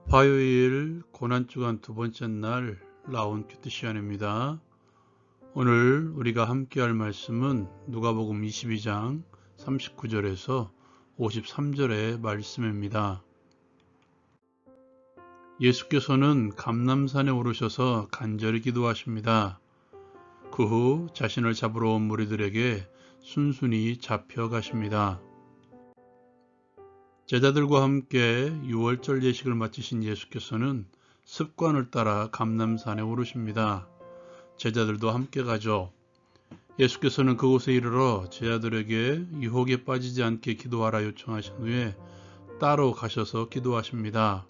화요일 고난주간 두 번째 날 라온 큐티 시간입니다. 오늘 우리가 함께 할 말씀은 누가복음 22장 39절에서 53절의 말씀입니다. 예수께서는 감람산에 오르셔서 간절히 기도하십니다. 그 후 자신을 잡으러 온 무리들에게 순순히 잡혀가십니다. 제자들과 함께 유월절 예식을 마치신 예수께서는 습관을 따라 감람산에 오르십니다. 제자들도 함께 가죠. 예수께서는 그곳에 이르러 제자들에게 유혹에 빠지지 않게 기도하라 요청하신 후에 따로 가셔서 기도하십니다.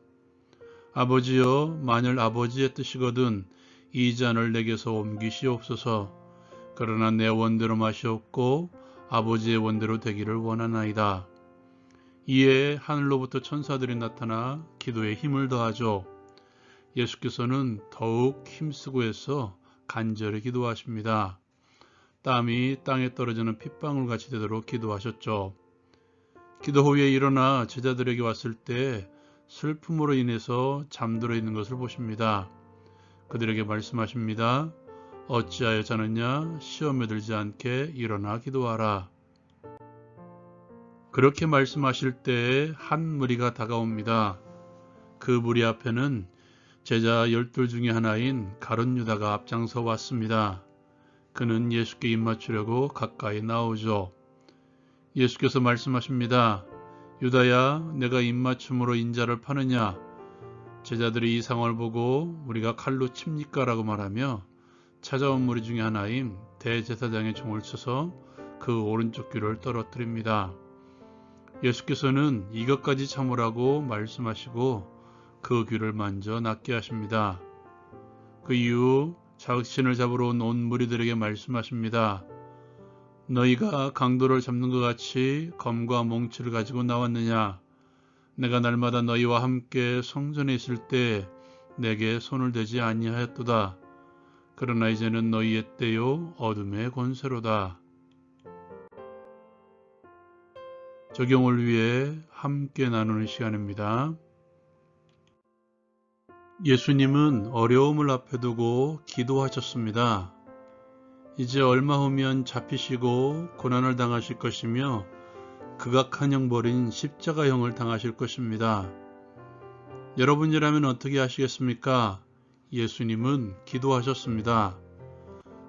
아버지여, 만일 아버지의 뜻이거든 이 잔을 내게서 옮기시옵소서. 그러나 내 원대로 마시옵고 아버지의 원대로 되기를 원하나이다. 이에 하늘로부터 천사들이 나타나 기도에 힘을 더하죠. 예수께서는 더욱 힘쓰고 해서 간절히 기도하십니다. 땀이 땅에 떨어지는 핏방울같이 되도록 기도하셨죠. 기도 후에 일어나 제자들에게 왔을 때 슬픔으로 인해서 잠들어 있는 것을 보십니다. 그들에게 말씀하십니다. 어찌하여 자느냐? 시험에 들지 않게 일어나 기도하라. 그렇게 말씀하실 때에 한 무리가 다가옵니다. 그 무리 앞에는 제자 12 중에 하나인 가룟 유다가 앞장서 왔습니다. 그는 예수께 입맞추려고 가까이 나오죠. 예수께서 말씀하십니다. 유다야, 내가 입맞춤으로 인자를 파느냐? 제자들이 이 상황을 보고 우리가 칼로 칩니까? 라고 말하며 찾아온 무리 중에 하나인 대제사장의 총을 쳐서 그 오른쪽 귀를 떨어뜨립니다. 예수께서는 이것까지 참으라고 말씀하시고 그 귀를 만져 낫게 하십니다. 그 이후 자신을 잡으러 온 무리들에게 말씀하십니다. 너희가 강도를 잡는 것 같이 검과 몽치를 가지고 나왔느냐? 내가 날마다 너희와 함께 성전에 있을 때 내게 손을 대지 아니하였도다. 그러나 이제는 너희의 때요 어둠의 권세로다. 적용을 위해 함께 나누는 시간입니다. 예수님은 어려움을 앞에 두고 기도하셨습니다. 이제 얼마 후면 잡히시고 고난을 당하실 것이며 극악한 벌인 십자가형을 당하실 것입니다. 여러분이라면 어떻게 하시겠습니까? 예수님은 기도하셨습니다.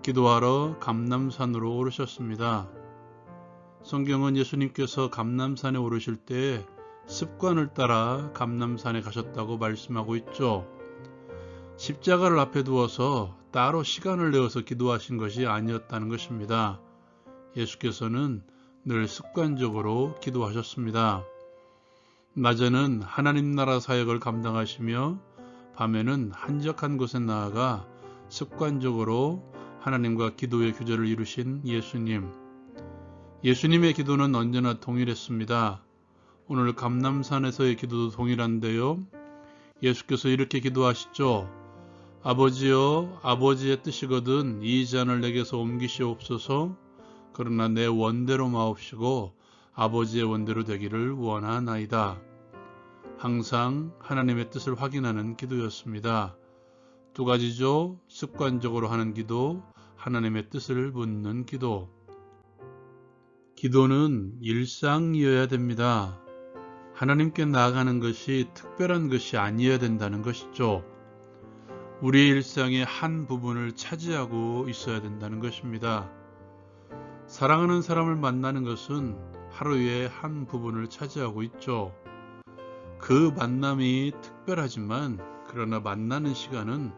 기도하러 감람산으로 오르셨습니다. 성경은 예수님께서 감람산에 오르실 때 습관을 따라 감람산에 가셨다고 말씀하고 있죠. 십자가를 앞에 두어서 따로 시간을 내어서 기도하신 것이 아니었다는 것입니다. 예수께서는 늘 습관적으로 기도하셨습니다. 낮에는 하나님 나라 사역을 감당하시며 밤에는 한적한 곳에 나아가 습관적으로 하나님과 기도의 규제를 이루신 예수님. 예수님의 기도는 언제나 동일했습니다. 오늘 감람산에서의 기도도 동일한데요. 예수께서 이렇게 기도하시죠. 아버지여, 아버지의 뜻이거든 이 잔을 내게서 옮기시옵소서. 그러나 내 원대로 마옵시고 아버지의 원대로 되기를 원하나이다. 항상 하나님의 뜻을 확인하는 기도였습니다. 두 가지죠. 습관적으로 하는 기도, 하나님의 뜻을 묻는 기도. 기도는 일상이어야 됩니다. 하나님께 나아가는 것이 특별한 것이 아니어야 된다는 것이죠. 우리의 일상의 한 부분을 차지하고 있어야 된다는 것입니다. 사랑하는 사람을 만나는 것은 하루의 한 부분을 차지하고 있죠. 그 만남이 특별하지만 그러나 만나는 시간은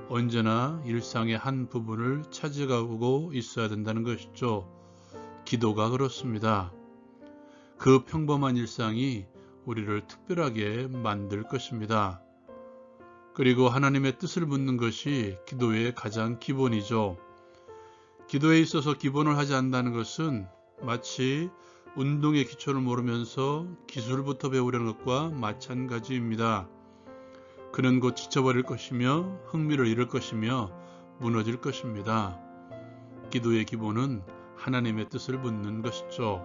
언제나 일상의 한 부분을 차지하고 있어야 된다는 것이죠. 기도가 그렇습니다. 그 평범한 일상이 우리를 특별하게 만들 것입니다. 그리고 하나님의 뜻을 묻는 것이 기도의 가장 기본이죠. 기도에 있어서 기본을 하지 않는다는 것은 마치 운동의 기초를 모르면서 기술부터 배우려는 것과 마찬가지입니다. 그는 곧 지쳐버릴 것이며 흥미를 잃을 것이며 무너질 것입니다. 기도의 기본은 하나님의 뜻을 묻는 것이죠.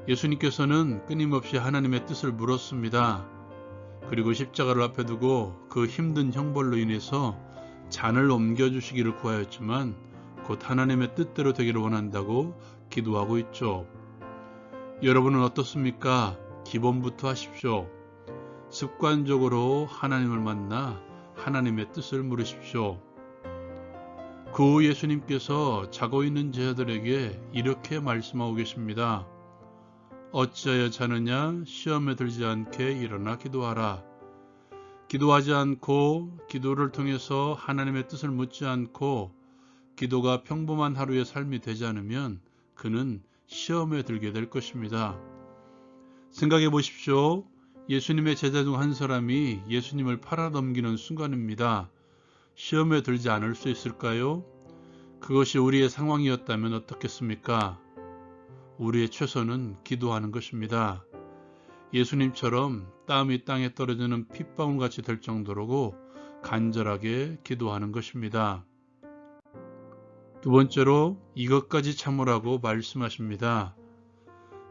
예수님께서는 끊임없이 하나님의 뜻을 물었습니다. 그리고 십자가를 앞에 두고 그 힘든 형벌로 인해서 잔을 옮겨주시기를 구하였지만 곧 하나님의 뜻대로 되기를 원한다고 기도하고 있죠. 여러분은 어떻습니까? 기본부터 하십시오. 습관적으로 하나님을 만나 하나님의 뜻을 물으십시오. 그 후 예수님께서 자고 있는 제자들에게 이렇게 말씀하고 계십니다. 어찌하여 자느냐? 시험에 들지 않게 일어나 기도하라. 기도하지 않고 기도를 통해서 하나님의 뜻을 묻지 않고 기도가 평범한 하루의 삶이 되지 않으면 그는 시험에 들게 될 것입니다. 생각해 보십시오. 예수님의 제자 중 한 사람이 예수님을 팔아넘기는 순간입니다. 시험에 들지 않을 수 있을까요? 그것이 우리의 상황이었다면 어떻겠습니까? 우리의 최선은 기도하는 것입니다. 예수님처럼 땀이 땅에 떨어지는 핏방울같이 될 정도로 간절하게 기도하는 것입니다. 두 번째로 이것까지 참으라고 말씀하십니다.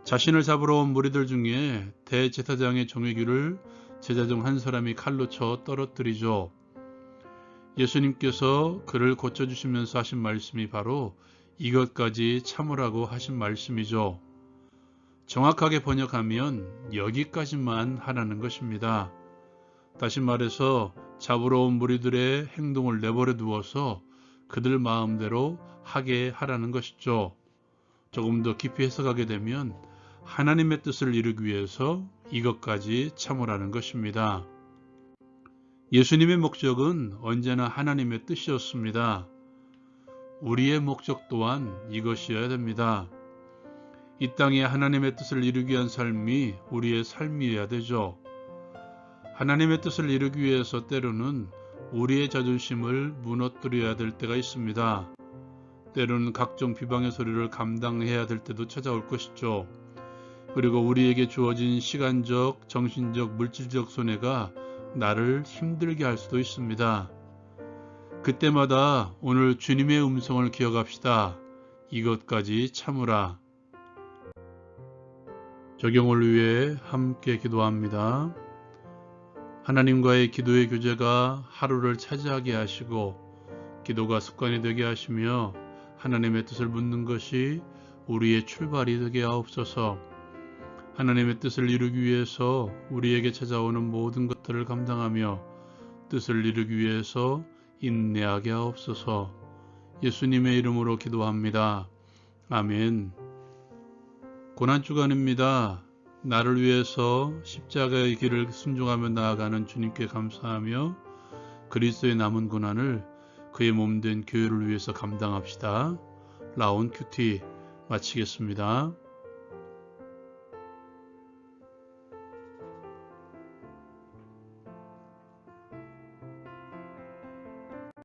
자신을 잡으러 온 무리들 중에 대제사장의 종에귀를 제자 중 한 사람이 칼로 쳐 떨어뜨리죠. 예수님께서 그를 고쳐주시면서 하신 말씀이 바로 이것까지 참으라고 하신 말씀이죠. 정확하게 번역하면 여기까지만 하라는 것입니다. 다시 말해서 잡으러 온 무리들의 행동을 내버려 두어서 그들 마음대로 하게 하라는 것이죠. 조금 더 깊이 해석하게 되면 하나님의 뜻을 이루기 위해서 이것까지 참으라는 것입니다. 예수님의 목적은 언제나 하나님의 뜻이었습니다. 우리의 목적 또한 이것이어야 됩니다. 이 땅에 하나님의 뜻을 이루기 위한 삶이 우리의 삶이어야 되죠. 하나님의 뜻을 이루기 위해서 때로는 우리의 자존심을 무너뜨려야 될 때가 있습니다. 때로는 각종 비방의 소리를 감당해야 될 때도 찾아올 것이죠. 그리고 우리에게 주어진 시간적, 정신적, 물질적 손해가 나를 힘들게 할 수도 있습니다. 그때마다 오늘 주님의 음성을 기억합시다. 이것까지 참으라. 적용을 위해 함께 기도합니다. 하나님과의 기도의 교제가 하루를 차지하게 하시고 기도가 습관이 되게 하시며 하나님의 뜻을 묻는 것이 우리의 출발이 되게 하옵소서. 하나님의 뜻을 이루기 위해서 우리에게 찾아오는 모든 것들을 감당하며 뜻을 이루기 위해서 인내하게 하옵소서. 예수님의 이름으로 기도합니다. 아멘. 고난주간입니다. 나를 위해서 십자가의 길을 순종하며 나아가는 주님께 감사하며 그리스도의 남은 고난을 그의 몸된 교회를 위해서 감당합시다. 라온 큐티 마치겠습니다.